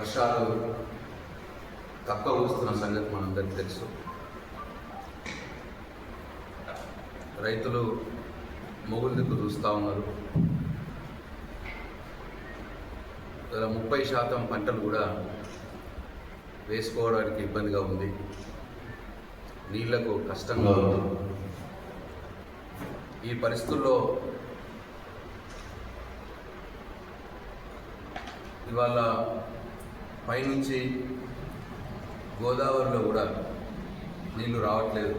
వర్షాలు తక్కువ వస్తున్న సంగతి మనందరికీ తెలుసు. రైతులు మొగులు దిక్కు చూస్తూ ఉన్నారు. 30% పంటలు కూడా వేసుకోవడానికి ఇబ్బందిగా ఉంది, నీళ్లకు కష్టంగా ఉంది. ఈ పరిస్థితుల్లో ఇవాళ పైనుంచి గోదావరిలో కూడా నీళ్లు రావట్లేదు.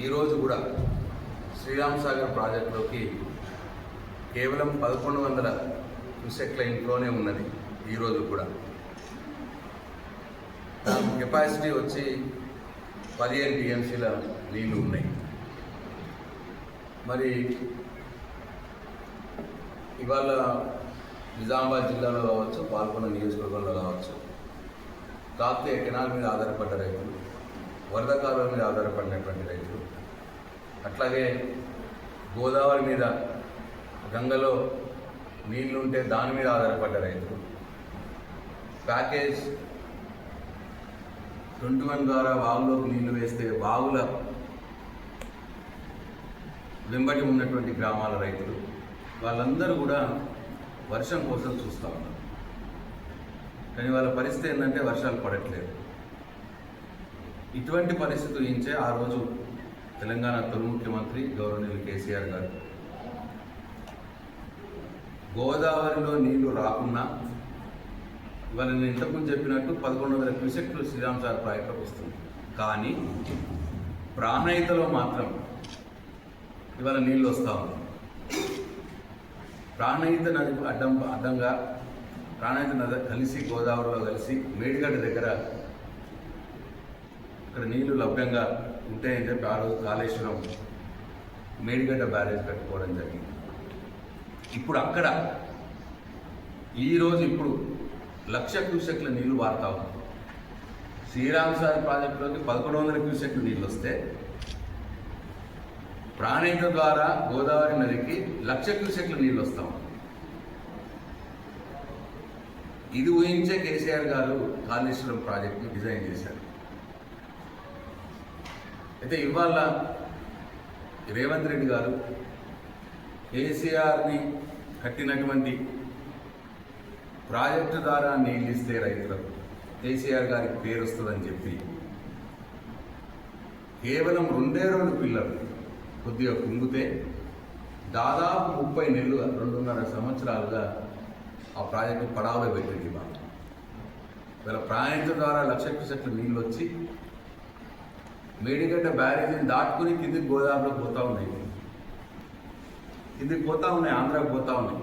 ఈరోజు కూడా శ్రీరామ్ సాగర్ ప్రాజెక్టులోకి కేవలం 1100 క్యూసెక్ల ఇంట్లోనే ఉన్నది. ఈరోజు కూడా కెపాసిటీ వచ్చి 15 టీఎంసీల నీళ్లు ఉన్నాయి. మరి ఇవాళ నిజామాబాద్ జిల్లాలో కావచ్చు, పాల్గొన్న నియోజకవర్గంలో కావచ్చు, కాకపోతే కెనాల్ మీద ఆధారపడ్డ రైతులు, వరద కాలువల మీద ఆధారపడినటువంటి రైతులు, అట్లాగే గోదావరి మీద గంగలో నీళ్లుంటే దాని మీద ఆధారపడ్డ రైతులు, ప్యాకేజ్ 21 ద్వారా వాగులోకి నీళ్లు వేస్తే వాగుల వెంబడి ఉన్నటువంటి గ్రామాల రైతులు, వాళ్ళందరూ కూడా వర్షం కోసం చూస్తూ ఉన్నారు. కానీ వాళ్ళ పరిస్థితి ఏంటంటే వర్షాలు పడట్లేదు. ఇటువంటి పరిస్థితి ఊహించే ఆ రోజు తెలంగాణ తొలి ముఖ్యమంత్రి గౌరవనీయులు కేసీఆర్ గారు గోదావరిలో నీళ్లు రాకున్నా ఇవాళ నేను ఇంతకుముందు చెప్పినట్టు 1100 క్యూసెక్లు శ్రీరామ్ సాగర్ ప్రాజెక్టులోకి వస్తుంది. కానీ ప్రాణహితలో మాత్రం ఇవాళ నీళ్ళు వస్తూ ఉన్నాయి. ప్రాణహిత నది అడ్డంగా ప్రాణహిత నది కలిసి గోదావరిలో కలిసి మేడిగడ్డ దగ్గర ఇక్కడ నీళ్లు లభ్యంగా ఉంటాయని చెప్పి ఆ రోజు కాళేశ్వరం మేడిగడ్డ బ్యారేజ్ కట్టుకోవడం జరిగింది. ఇప్పుడు అక్కడ ఈరోజు ఇప్పుడు 1,00,000 క్యూసెక్ల నీళ్లు వారుతా ఉన్నాయి. శ్రీరామ్ సాగర్ ప్రాజెక్టులోకి 1100 క్యూసెక్లు నీళ్ళు వస్తే ప్రాణహిత ద్వారా గోదావరి నదికి 1,00,000 క్యూసెక్ల నీళ్ళు వస్తాం. ఇది ఊహించే కేసీఆర్ గారు కాళేశ్వరం ప్రాజెక్టుని డిజైన్ చేశారు. అయితే ఇవాళ రేవంత్ రెడ్డి గారు కేసీఆర్ని కట్టినటువంటి ప్రాజెక్టు ద్వారా నీళ్ళు ఇస్తే రైతులకు కేసీఆర్ గారికి పేరు వస్తుందని చెప్పి కేవలం 2 పిల్లలు కొద్దిగా కుంగితే దాదాపు 30 నెలలు 2.5 సంవత్సరాలుగా ఆ ప్రాజెక్టు పడావలో పెట్టింది. వీళ్ళ ప్రాజెక్టు ద్వారా 1,00,000 క్యూసెక్ల నీళ్ళు వచ్చి మేడిగడ్డ బ్యారేజీని దాటుకుని కిందికి గోదావరిలో పోతూ ఉన్నాయి. కిందికి పోతూ ఉన్నాయి, ఆంధ్రాకి పోతూ ఉన్నాయి.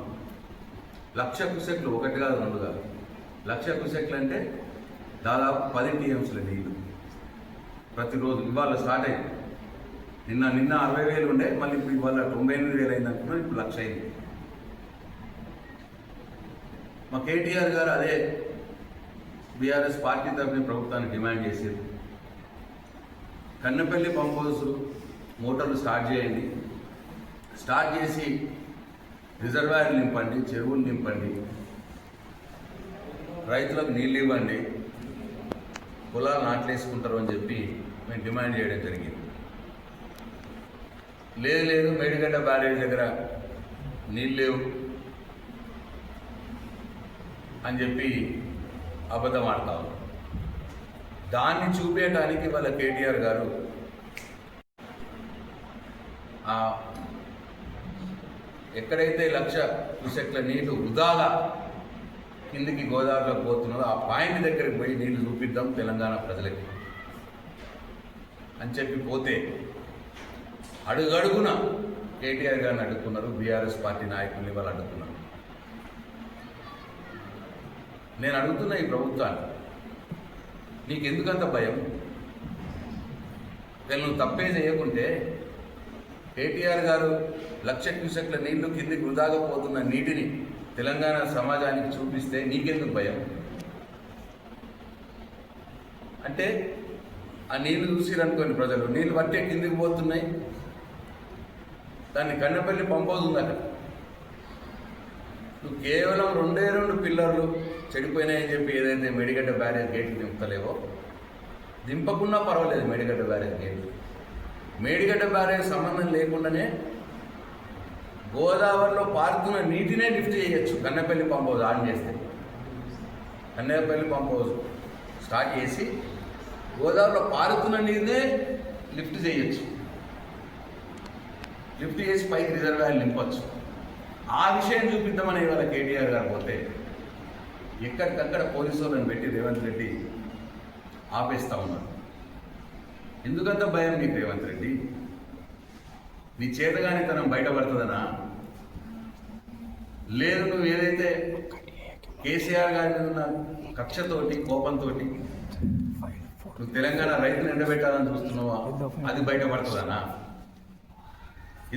1,00,000 క్యూసెక్లు, 1 కాదు 2 కాదు, 1,00,000 క్యూసెక్లు అంటే దాదాపు 10 టీఎంసీల నీళ్ళు ప్రతిరోజు. ఇవాళ స్టార్ట్ అయింది. నిన్న 60,000 ఉండే, మళ్ళీ ఇప్పుడు ఇవాళ 98,000 అయింది అనుకున్నాను, ఇప్పుడు 1,00,000 అయింది. మా కేటీఆర్ గారు అదే బీఆర్ఎస్ పార్టీ తరఫున ప్రభుత్వాన్ని డిమాండ్ చేశారు. కన్నపల్లి పంప్ హౌస్ మోటార్లు స్టార్ట్ చేయండి, స్టార్ట్ చేసి రిజర్వాయర్లు నింపండి, చెరువులు నింపండి, రైతులకు నీళ్ళు ఇవ్వండి, పొలాలు నాట్లేసుకుంటారు అని చెప్పి మేము డిమాండ్ చేయడం జరిగింది. లేదు మేడిగడ్డ బ్యారేజ్ దగ్గర నీళ్ళు లేవు అని చెప్పి అబద్ధం ఆడతాం. దాన్ని చూపించడానికి వాళ్ళ కేటీఆర్ గారు ఎక్కడైతే 1,00,000 క్యూసెక్ల నీళ్లు వృధాగా కిందికి గోదావరిలో పోతున్నదో ఆ పాయింట్ దగ్గరికి పోయి నీళ్లు చూపిద్దాం తెలంగాణ ప్రజలకి అని చెప్పి పోతే అడుగడుగున కేటీఆర్ గారిని అడ్డుకున్నారు, బీఆర్ఎస్ పార్టీ నాయకుల్ని వాళ్ళు అడ్డుకున్నారు. నేను అడుగుతున్నా ఈ ప్రభుత్వాన్ని, నీకు ఎందుకంత భయం? వీళ్ళను తప్పే చేయకుంటే కేటీఆర్ గారు 1,00,000 క్యూసెక్ల నీళ్లు కిందికి వృధాగా పోతున్న నీటిని తెలంగాణ సమాజానికి చూపిస్తే నీకెందుకు భయం? అంటే ఆ నీళ్లు చూసిరనుకోని ప్రజలు, నీళ్ళు పట్టే కిందికి పోతున్నాయి, దాన్ని కన్నపల్లి పంప్ హౌస్ ఉంది అక్కడ, నువ్వు కేవలం 2 పిల్లర్లు చెడిపోయినాయని చెప్పి ఏదైతే మేడిగడ్డ బ్యారేజ్ గేట్లు దింపలేవో, దింపకున్నా పర్వాలేదు. మేడిగడ్డ బ్యారేజ్ గేట్లు, మేడిగడ్డ బ్యారేజ్ సంబంధం లేకుండానే గోదావరిలో పారుతున్న నీటినే లిఫ్ట్ చేయొచ్చు. కన్నెపల్లి పంప్ హౌస్ ఆన్ చేస్తే, కన్నెపల్లి పంప్ హౌస్ స్టార్ట్ చేసి గోదావరిలో పారుతున్న నీరునే లిఫ్ట్ చేయొచ్చు. లిఫ్ట్ చేసి పైకి రిజర్వాయర్ నింపచ్చు. ఆ విషయం చూపిద్దామని ఇవాళ కేటీఆర్ గారు పోతే ఎక్కడికక్కడ పోలీసు వాళ్ళని పెట్టి రేవంత్ రెడ్డి ఆపేస్తా ఉన్నారు. ఎందుకంత భయం నీకు రేవంత్ రెడ్డి? నీ చేతగానితనం బయటపడుతుందనా? లేదు నువ్వు ఏదైతే కేసీఆర్ గారి మీద ఉన్న కక్షతోటి కోపంతో నువ్వు తెలంగాణ రైతులు ఎండబెట్టాలని చూస్తున్నావా, అది బయటపడుతుందనా?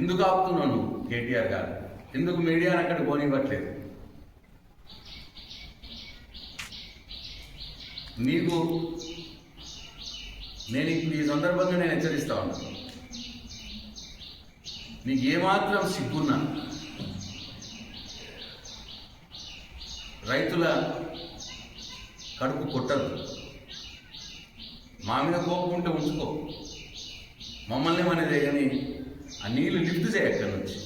ఎందుకు ఆపుతున్నావు నువ్వు కేటీఆర్ గారు? ఎందుకు మీడియాని అక్కడికి పోనివ్వట్లేదు? నీకు నేను ఇప్పుడు ఈ సందర్భంగా నేను హెచ్చరిస్తా ఉన్నాను, నీకు ఏమాత్రం సిగ్గున్నా రైతుల కడుపు కొట్టదు. మా మీద కోపుకుంటే ఉంచుకో, మమ్మల్ని మనదే. కానీ ఆ నీళ్లు లిఫ్ట్ చేయ, అక్కడి నుంచి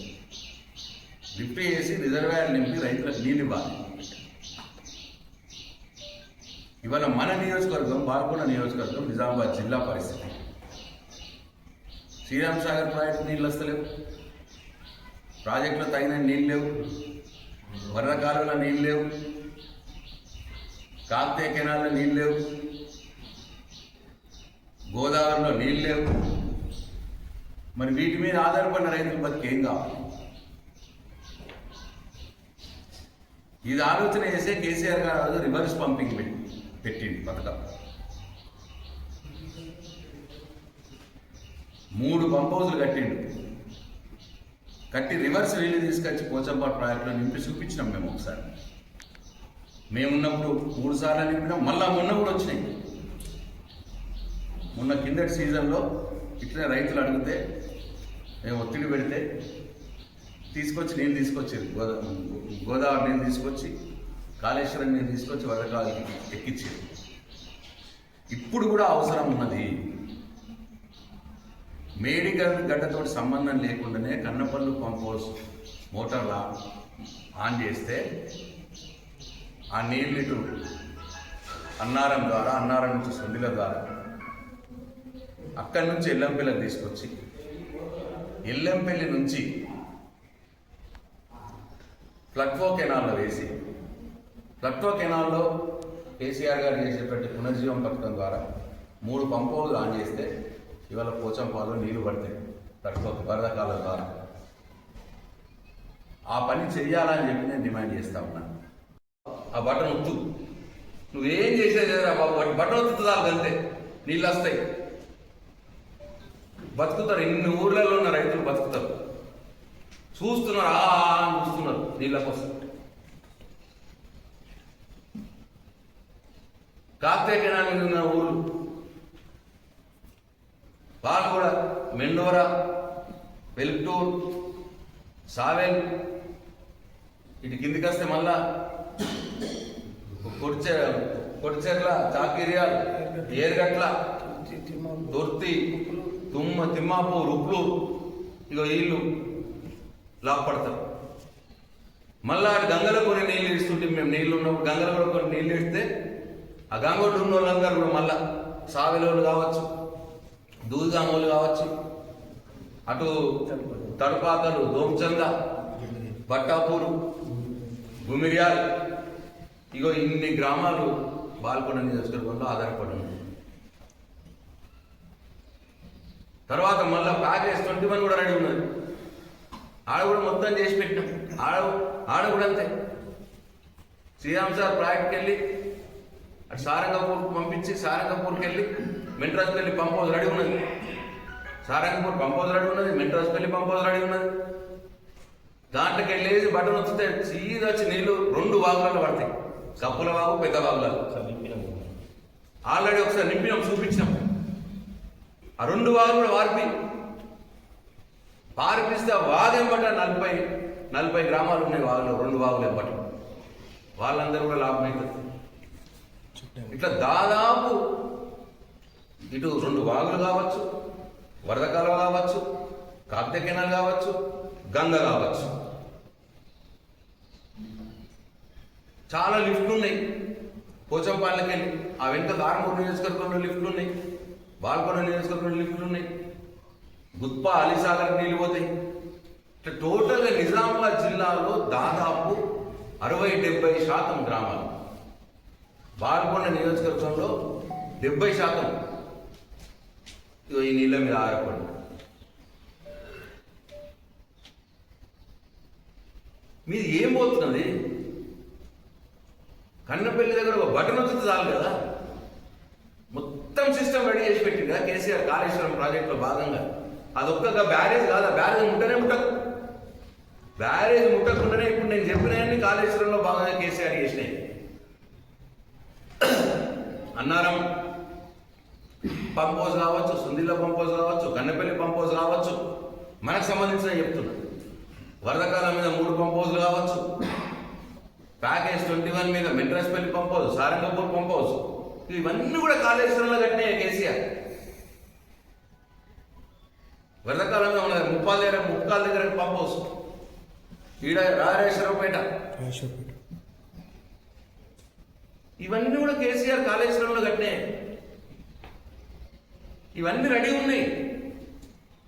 లిఫ్ట్ చేసి రిజర్వాయర్ నింపి రైతులకు నీళ్ళు ఇవ్వాలి. ఇవాళ మన నియోజకవర్గం, బాల్కొండ నియోజకవర్గం, నిజామాబాద్ జిల్లా పరిస్థితి, శ్రీరామ్ సాగర్ ప్రాజెక్టు నీళ్ళు వస్తలేవు, ప్రాజెక్టులో తగిన నీళ్ళు లేవు, వరద కాలువలో నీళ్ళు లేవు, కాకతీయ కెనాల్లో నీళ్ళు లేవు, గోదావరిలో నీళ్ళు లేవు. మరి వీటి మీద ఆధారపడిన రైతుల బతికి ఏం కావాలి? ఇది ఆలోచన చేసే కేసీఆర్ గారు రివర్స్ పంపింగ్ పెట్టింది పథకం. 3 పంప్ హౌజులు కట్టిండు. కట్టి రివర్స్ నీళ్ళు తీసుకొచ్చి పోచంపాటు ప్రాజెక్టులో నింపి చూపించినాం మేము. ఒకసారి మేమున్నప్పుడు 3 సార్లు నింపినాం. మళ్ళా మొన్న కూడా వచ్చినాయి. మొన్న కిందటి సీజన్లో ఇట్లనే రైతులు అడిగితే మేము ఒత్తిడి పెడితే తీసుకొచ్చి నీళ్ళు తీసుకొచ్చేది. గోదావరి నీళ్ళు తీసుకొచ్చి, కాళేశ్వరం నీళ్ళు తీసుకొచ్చి వరదకాలకి ఎక్కించేది. ఇప్పుడు కూడా అవసరం ఉన్నది. మేడిగడ్డతో సంబంధం లేకుండానే కన్నపల్లి పంప్ హౌస్ మోటార్లా ఆన్ చేస్తే ఆ నీళ్ళు ఇటు అన్నారం ద్వారా, అన్నారం నుంచి సొందిల ద్వారా, అక్కడి నుంచి ఎల్లంపల్లికి తీసుకొచ్చి, ఎల్లంపల్లి నుంచి ఫ్లడ్ఫ్లో కెనాల్లో వేసి, ఫ్లడ్ఫ్లో కెనాల్లో కేసీఆర్ గారు చేసేటువంటి పునర్జీవం పథకం ద్వారా 3 పంప్ హౌజులు ఆన్ చేస్తే ఇవాళ పోచంపాలో నీళ్లు పడతాయి. ఫ్లడ్ఫ్లో వరదకాలం ద్వారా ఆ పని చెయ్యాలని చెప్పి నేను డిమాండ్ చేస్తా ఉన్నాను. ఆ బటన్ ఒత్తు, నువ్వేం చేసేది బాబు, బటన్ ఒత్తుతుందా అంతే, నీళ్ళు వస్తాయి, బతుకుతారు. ఇన్ని ఊర్లలో ఉన్న రైతులు బతుకుతారు. చూస్తున్నారు, చూస్తున్నారు నీళ్ళ కోసం. కాకతీయ కెనాల్ మీద ఉన్న ఊళ్ళు వాళ్ళు కూడా మెండోర, వెలుగుటూరు, సావెల్, ఇటు కిందికి వస్తే మళ్ళా కొడిచెర్ల, చాకిరియాల్, ఏరుగట్ల, దొర్తి, తిమ్మాపూర్, ఉప్లూరు, ఇగో వీళ్ళు లాభపడతారు. మళ్ళా గంగలో కొన్ని నీళ్ళు ఇస్తుంటే మేము నీళ్ళు ఉన్నప్పుడు గంగలో కూడా కొన్ని నీళ్ళు ఇస్తే ఆ గంగోళ్ళు ఉన్న వాళ్ళందరూ కూడా మళ్ళా సావెలోళ్ళు కావచ్చు, దూదామోళ్ళు కావచ్చు, అటు తడుపాకలు, దోమచంద, బట్టాపూరు, గుమిరియాల్, ఇగో ఇన్ని గ్రామాలు బాల్కొండ నియోజకవర్గంలో ఆధారపడి ఉన్నాయి. తర్వాత మళ్ళీ ప్యాకేజ్ 21 కూడా రెడీ ఉన్నది. ఆడ కూడా మొత్తం చేసి పెట్టినాం. ఆడ కూడా అంతే. శ్రీరామ్ సార్ ప్రాజెక్ట్కి వెళ్ళి అటు సారంగపూర్కి పంపించి, సారంగపూర్కి వెళ్ళి మెంట్రాజ్పల్లి పంప్ హౌస్ రెడీ ఉన్నది. సారంగపూర్ పంప్ హౌస్ రెడీ ఉన్నది, మెంట్రాజ్పల్లి పంప్ హౌస్ రెడీ ఉన్నది. దాంట్లోకి వెళ్ళేసి బటన్ వస్తే సీదా వచ్చి నీళ్లు 2 వాగులలో పడతాయి. కప్పుల వాగు, పెద్ద వాగులలో ఆల్రెడీ ఒకసారి నింపినాం, చూపించినాం. ఆ 2 వాగులు కూడా పారిపిస్తే ఆ వాగేంబట 40 గ్రామాలు ఉన్నాయి వాగులో, 2 వాగులు ఇవ్వటం, వాళ్ళందరూ కూడా లాభం అవుతుంది. ఇట్లా దాదాపు ఇటు 2 వాగులు కావచ్చు, వరద కాలువ కావచ్చు, కాప్తే కెనాల్ కావచ్చు, గంగ కావచ్చు, చాలా లిఫ్ట్లు ఉన్నాయి. పోచంపాళ్ళకి వెళ్ళి ఆ వెంట ఆర్మూరు నియోజకవర్గంలో లిఫ్ట్లు ఉన్నాయి, బాల్కొండ నియోజకవర్గంలో లిఫ్ట్లు ఉన్నాయి, గుత్ప అలీసాగర్ నీళ్ళు పోతాయి. ఇట్లా టోటల్గా నిజామాబాద్ జిల్లాలో దాదాపు 60-70% గ్రామాలు, బాల్కొండ నియోజకవర్గంలో 70% ఈ నీళ్ళ మీద ఆధారపడి. మీది ఏం పోతున్నది? కన్నపల్లి దగ్గర ఒక బటన్ వచ్చింది చాలు కదా, మొత్తం సిస్టమ్ రెడీ చేసి పెట్టింది కదా కేసీఆర్ కాళేశ్వరం ప్రాజెక్టులో భాగంగా. అదొక్క బ్యారేజ్ కాదు, ఆ బ్యారేజ్ ముట్టనే ముట్టకు. బ్యారేజ్ ముట్టకుండానే ఇప్పుడు నేను చెప్పినవన్నీ కాళేశ్వరంలో భాగంగా కేసీఆర్ చేసినాయి. అన్నారం పంప్ హౌస్ కావచ్చు, సుందిల్ల పంప్ హౌస్ కావచ్చు, కన్నపల్లి పంప్ హౌస్ కావచ్చు, మనకు సంబంధించిన చెప్తున్నా. వరదకాలం మీద 3 పంప్ హౌస్లు కావచ్చు, ప్యాకేజ్ 21 మీద Metraspalli pump house, Sarangapur pump house, ఇవన్నీ కూడా కాళేశ్వరంలో కట్టినాయి కేసీఆర్. వరదకాలం మీద మన ముప్పాల దగ్గర పంప్ హౌస్, ఈడ రాజేశ్వరపేట, ఇవన్నీ కూడా కేసీఆర్ కాళేశ్వరంలో కట్టినాయి. ఇవన్నీ రెడీ ఉన్నాయి.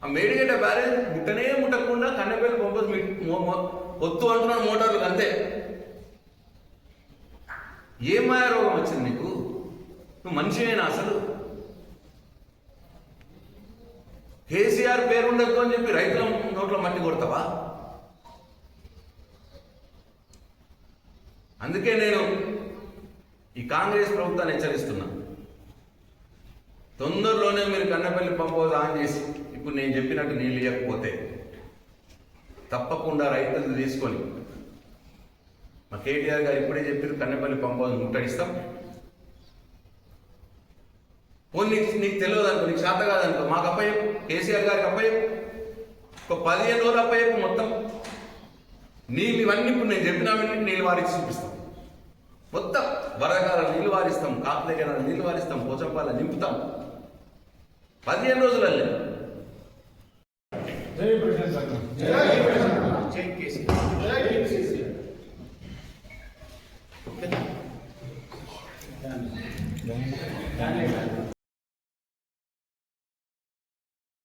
ఆ మేడిగడ్డ బ్యారేజ్ ముట్టనే ముట్టకుండా కన్నెపల్లి పంపస్ పొత్తు అంటున్నాను మోటార్లకు, అంతే. ఏం మాయా రోగం వచ్చింది నీకు? నువ్వు మనిషినేనా అసలు? కేసీఆర్ పేరు ఉండదు అని చెప్పి రైతుల నోట్లో మట్టి కొడతావా? అందుకే నేను ఈ కాంగ్రెస్ ప్రభుత్వాన్ని హెచ్చరిస్తున్నా. తొందరలోనే మీరు కన్నపల్లి పంప్ హౌస్ ఆన్ చేసి ఇప్పుడు నేను చెప్పినట్టు నీళ్ళు ఇవ్వకపోతే తప్పకుండా రైతులు తీసుకొని, మా కేటీఆర్ గారు ఇప్పుడే చెప్పారు కన్నపల్లి పంప్ హౌస్ ముట్టడిస్తాం. పోనీ నీకు తెలియదు అనుకో, నీకు శాత కాదనుకో, మాకు అప్పయ్యపు, కేసీఆర్ గారికి అప్పయ్యపు, ఒక 15 రోజులు అప్పయ్యపు, మొత్తం నీళ్ళు ఇవన్నీ ఇప్పుడు నేను చెప్పినవన్నీ నీళ్ళు వారించి చూపిస్తాం. మొత్తం వరదకాలం నీళ్ళు వారిస్తాం, కాపు దగ్గర నీళ్ళు వారిస్తాం, పోచంపాల నింపుతాం 15 రోజులల్లే. జై ప్రెసిడెంట్, జై కేసీఆర్.